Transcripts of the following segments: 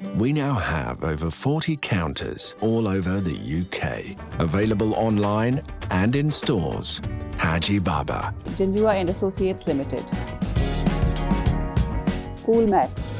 We now have over 40 counters all over the UK, available online and in stores. Haji Baba. Jinjua and Associates Limited. Cool Max.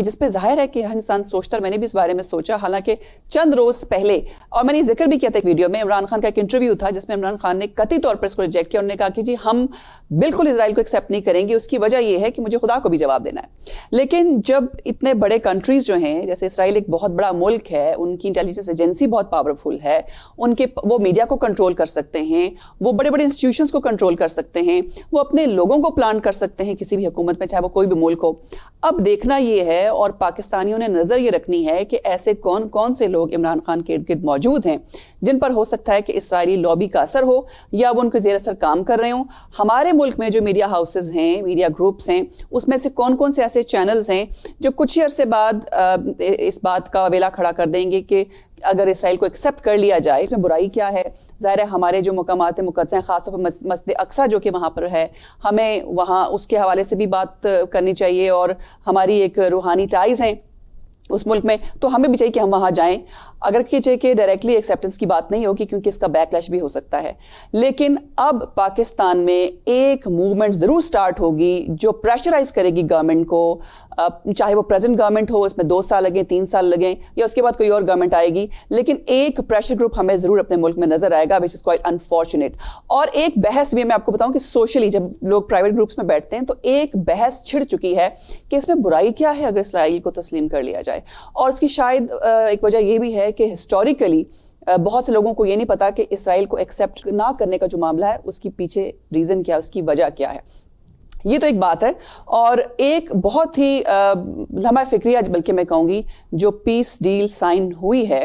کہ جس پہ ظاہر ہے کہ ہر انسان سوچتا ہے. میں نے بھی اس بارے میں سوچا, حالانکہ چند روز پہلے, اور میں نے ذکر بھی کیا تھا ایک ویڈیو میں, عمران خان کا ایک انٹرویو تھا جس میں عمران خان نے قطعی طور پر اس کو ریجیکٹ کیا. انہوں نے کہا کہ جی ہم بالکل اسرائیل کو ایکسیپٹ نہیں کریں گے, اس کی وجہ یہ ہے کہ مجھے خدا کو بھی جواب دینا ہے. لیکن جب اتنے بڑے کنٹریز جو ہیں, جیسے اسرائیل ایک بہت بڑا ملک ہے, ان کی انٹیلیجنس ایجنسی بہت پاورفل ہے, ان کے وہ میڈیا کو کنٹرول کر سکتے ہیں, وہ بڑے بڑے انسٹیٹیوشنز کو کنٹرول کر سکتے ہیں, وہ اپنے لوگوں کو پلان کر سکتے ہیں کسی بھی حکومت میں, چاہے وہ کوئی بھی ملک ہو. اب دیکھنا یہ ہے, اور پاکستانیوں نے نظر یہ رکھنی ہے کہ ایسے کون کون سے لوگ عمران خان کے ارد گرد موجود ہیں جن پر ہو سکتا ہے کہ اسرائیلی لابی کا اثر ہو یا وہ ان کے زیر اثر کام کر رہے ہوں. ہمارے ملک میں جو میڈیا ہاؤسز ہیں, میڈیا گروپس ہیں, اس میں سے کون کون سے ایسے چینلز ہیں جو کچھ ہی عرصے بعد اس بات کا ویلا کھڑا کر دیں گے کہ اگر اسرائیل کو ایکسیپٹ کر لیا جائے اس میں برائی کیا ہے. ظاہر ہے ہمارے جو مقامات مقدس ہیں, خاص طور پر مسجد اقصیٰ جو کہ وہاں پر ہے, ہمیں وہاں اس کے حوالے سے بھی بات کرنی چاہیے, اور ہماری ایک روحانی ٹائز ہیں اس ملک میں, تو ہمیں بھی چاہیے کہ ہم وہاں جائیں. اگر کہ چاہیے کہ ڈائریکٹلی ایکسیپٹنس کی بات نہیں ہوگی کیونکہ اس کا بیک لیش بھی ہو سکتا ہے, لیکن اب پاکستان میں ایک موومنٹ ضرور سٹارٹ ہوگی جو پریشرائز کرے گی گورنمنٹ کو, چاہے وہ پریزنٹ گورنمنٹ ہو, اس میں 2 سال لگیں, 3 سال لگیں, یا اس کے بعد کوئی اور گورنمنٹ آئے گی, لیکن ایک پریشر گروپ ہمیں ضرور اپنے ملک میں نظر آئے گا, which is quite unfortunate. اور ایک بحث بھی میں آپ کو بتاؤں کہ سوشلی جب لوگ پرائیویٹ گروپس میں بیٹھتے ہیں تو ایک بحث چھڑ چکی ہے کہ اس میں برائی کیا ہے اگر اسرائیل کو تسلیم کر لیا جائے. اور اس کی شاید ایک وجہ یہ بھی ہے کہ ہسٹوریکلی بہت سے لوگوں کو یہ نہیں پتا کہ اسرائیل کو ایکسیپٹ نہ کرنے کا جو معاملہ ہے اس کی پیچھے ریزن کیا ہے, اس کی وجہ کیا ہے. یہ تو ایک بات ہے. اور ایک بہت ہی لمحہ فکریہ بلکہ میں کہوں گی جو پیس ڈیل سائن ہوئی ہے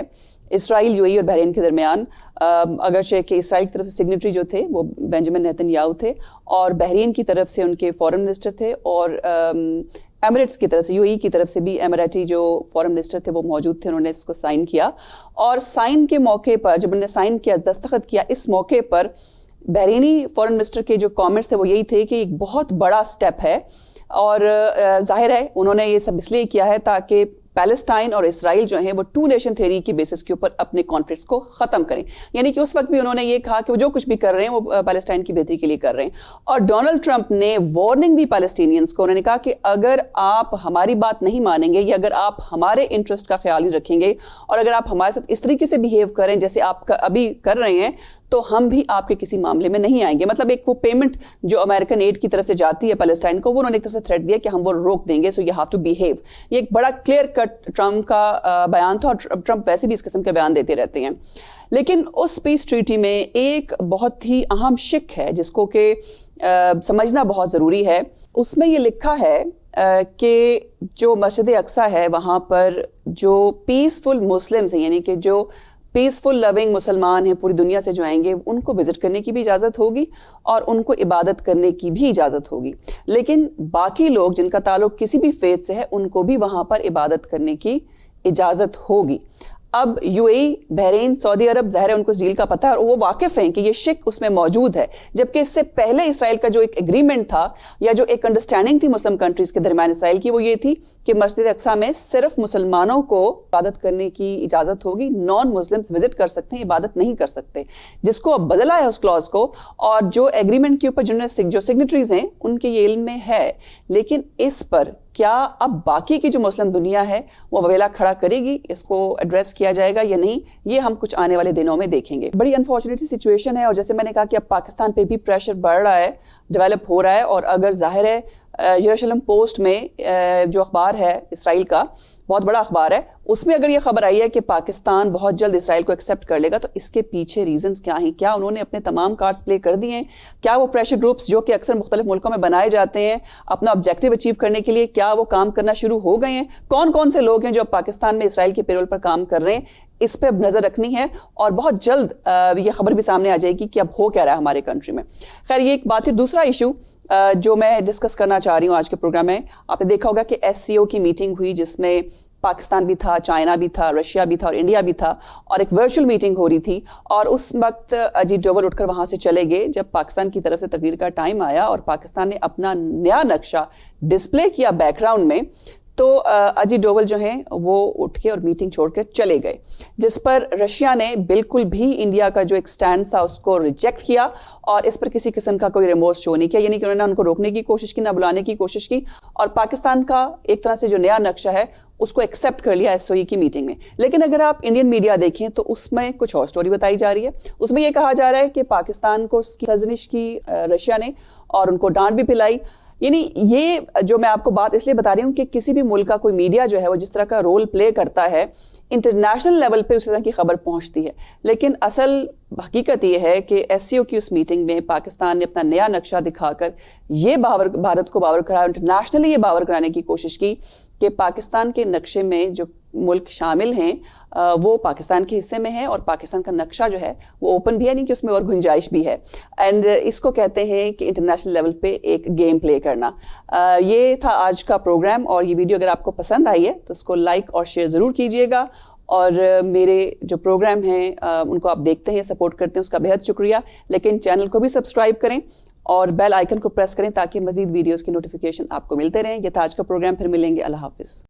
اسرائیل, یو اے ای اور بحرین کے درمیان, اگرچہ کہ اسرائیل کی طرف سے سگنیٹری جو تھے وہ بینجامن نیتن یاہو تھے, اور بحرین کی طرف سے ان کے فورن منسٹر تھے, اور ایمریٹس کی طرف سے, یو اے ای کی طرف سے بھی ایمریٹی جو فورن منسٹر تھے وہ موجود تھے, انہوں نے اس کو سائن کیا. اور سائن کے موقع پر جب انہوں نے سائن کیا, دستخط کیا, اس موقع پر بحرینی فورن منسٹر کے جو کامنٹس تھے وہ یہی تھے کہ ایک بہت بڑا سٹیپ ہے, اور ظاہر ہے انہوں نے یہ سب اس لیے کیا ہے تاکہ پیلسٹائن اور اسرائیل جو ہیں وہ 2 نیشن تھیوری کی بیسس کے اوپر اپنے کانفلکٹس کو ختم کریں. یعنی کہ اس وقت بھی انہوں نے یہ کہا کہ وہ جو کچھ بھی کر رہے ہیں وہ پیلسٹائن کی بہتری کے لیے کر رہے ہیں. اور ڈونلڈ ٹرمپ نے وارننگ دی پیلسٹینینز کو, انہوں نے کہا کہ اگر آپ ہماری بات نہیں مانیں گے, یا اگر آپ ہمارے انٹرسٹ کا خیال نہیں رکھیں گے, اور اگر آپ ہمارے ساتھ اس طریقے سے بیہیو کریں جیسے آپ ابھی کر رہے ہیں, تو ہم بھی آپ کے کسی معاملے میں نہیں آئیں گے. مطلب ایک وہ پیمنٹ جو امریکن ایڈ کی طرف سے جاتی ہے پیلسٹائن کو, وہ انہوں نے ایک طرح سے تھریٹ دیا کہ ہم وہ روک دیں گے, so you have to behave. یہ ایک بڑا کلیئر کٹ ٹرمپ کا بیان تھا, اور ٹرمپ ویسے بھی اس قسم کے بیان دیتے رہتے ہیں. لیکن اس پیس ٹریٹی میں ایک بہت ہی اہم شک ہے جس کو کہ سمجھنا بہت ضروری ہے. اس میں یہ لکھا ہے کہ جو مسجد اقصیٰ ہے وہاں پر جو پیسفل مسلمز ہیں, یعنی کہ جو پیسفل لونگ مسلمان ہیں پوری دنیا سے جو آئیں گے, ان کو وزٹ کرنے کی بھی اجازت ہوگی اور ان کو عبادت کرنے کی بھی اجازت ہوگی. لیکن باقی لوگ جن کا تعلق کسی بھی فیتھ سے ہے ان کو بھی وہاں پر عبادت کرنے کی اجازت ہوگی. اب یو اے ای, بحرین, سعودی عرب ظاہر ہے ان کو اس ڈیل کا پتہ ہے اور وہ واقف ہیں کہ یہ شک اس میں موجود ہے, جبکہ اس سے پہلے اسرائیل کا جو ایک ایگریمنٹ تھا یا جو ایک انڈرسٹینڈنگ تھی مسلم کنٹریز کے درمیان اسرائیل کی, وہ یہ تھی کہ مسجد اقصیٰ میں صرف مسلمانوں کو عبادت کرنے کی اجازت ہوگی, نان مسلمز وزٹ کر سکتے ہیں, عبادت نہیں کر سکتے, جس کو اب بدلا ہے اس کلاز کو. اور جو ایگریمنٹ کے اوپر جو سگنیٹریز ہیں ان کے یہ علم میں ہے, لیکن اس پر کیا اب باقی کی جو مسلم دنیا ہے وہ ویلا کھڑا کرے گی, اس کو ایڈریس کیا جائے گا یا نہیں, یہ ہم کچھ آنے والے دنوں میں دیکھیں گے. بڑی انفارچونیٹ سچویشن ہے, اور جیسے میں نے کہا کہ اب پاکستان پہ بھی پریشر بڑھ رہا ہے, ڈیولپ ہو رہا ہے. اور اگر ظاہر ہے یروشلم پوسٹ میں جو اخبار ہے اسرائیل کا, بہت بڑا اخبار ہے, اس میں اگر یہ خبر آئی ہے کہ پاکستان بہت جلد اسرائیل کو ایکسیپٹ کر لے گا, تو اس کے پیچھے ریزنز کیا ہیں؟ کیا انہوں نے اپنے تمام کارڈز پلے کر دیے ہیں؟ کیا وہ پریشر گروپس جو کہ اکثر مختلف ملکوں میں بنائے جاتے ہیں اپنا آبجیکٹیو اچیو کرنے کے لیے, کیا وہ کام کرنا شروع ہو گئے ہیں؟ کون کون سے لوگ ہیں جو اب پاکستان میں اسرائیل کے پیرول پر کام کر رہے ہیں؟ اس پہ اب نظر رکھنی ہے, اور بہت جلد یہ خبر بھی سامنے آ جائے گی کہ اب ہو کیا رہا ہے ہمارے کنٹری میں. خیر یہ ایک بات ہے. دوسرا ایشو جو میں ڈسکس کرنا چاہ رہی ہوں آج کے پروگرام میں, آپ نے دیکھا ہوگا کہ SCO کی میٹنگ ہوئی جس میں پاکستان بھی تھا, چائنا بھی تھا, رشیا بھی تھا اور انڈیا بھی تھا, اور ایک ورچوئل میٹنگ ہو رہی تھی. اور اس وقت اجیت ڈوبل اٹھ کر وہاں سے چلے گئے جب پاکستان کی طرف سے تقریر کا ٹائم آیا اور پاکستان نے اپنا نیا نقشہ ڈسپلے کیا بیک گراؤنڈ میں, تو اجیت ڈوول جو ہیں وہ اٹھ کے اور میٹنگ چھوڑ کر چلے گئے، جس پر رشیا نے بالکل بھی انڈیا کا جو ایک سٹینڈ تھا اس کو ریجیکٹ کیا اور اس پر کسی قسم کا کوئی ریمورس شو نہیں کیا، یعنی کہ انہوں نے ان کو روکنے کی کوشش کی، نہ بلانے کی کوشش کی، اور پاکستان کا ایک طرح سے جو نیا نقشہ ہے اس کو ایکسیپٹ کر لیا ایس او ای کی میٹنگ میں۔ لیکن اگر آپ انڈین میڈیا دیکھیں تو اس میں کچھ اور سٹوری بتائی جا رہی ہے، اس میں یہ کہا جا رہا ہے کہ پاکستان کو سرزنش کی رشیا نے اور ان کو ڈانٹ بھی پلائی۔ یعنی یہ جو میں آپ کو بات اس لیے بتا رہی ہوں کہ کسی بھی ملک کا کوئی میڈیا جو ہے وہ جس طرح کا رول پلے کرتا ہے انٹرنیشنل لیول پہ اس طرح کی خبر پہنچتی ہے، لیکن اصل حقیقت یہ ہے کہ ایس سی او کی اس میٹنگ میں پاکستان نے اپنا نیا نقشہ دکھا کر یہ بھارت کو باور کرایا، انٹرنیشنلی یہ باور کرانے کی کوشش کی کہ پاکستان کے نقشے میں جو ملک شامل ہیں وہ پاکستان کے حصے میں ہیں، اور پاکستان کا نقشہ جو ہے وہ اوپن بھی ہے، نہیں کہ اس میں اور گنجائش بھی ہے، اینڈ اس کو کہتے ہیں کہ انٹرنیشنل لیول پہ ایک گیم پلے کرنا۔ یہ تھا آج کا پروگرام، اور یہ ویڈیو اگر آپ کو پسند آئی ہے تو اس کو لائک اور شیئر ضرور کیجیے گا، اور میرے جو پروگرام ہیں ان کو آپ دیکھتے ہیں، سپورٹ کرتے ہیں، اس کا بہت شکریہ، لیکن چینل کو بھی سبسکرائب کریں اور بیل آئیکن کو پریس کریں تاکہ مزید ویڈیوز کی نوٹیفیکیشن آپ کو ملتے رہیں۔ یہ تھا آج کا پروگرام، پھر ملیں گے، اللہ حافظ۔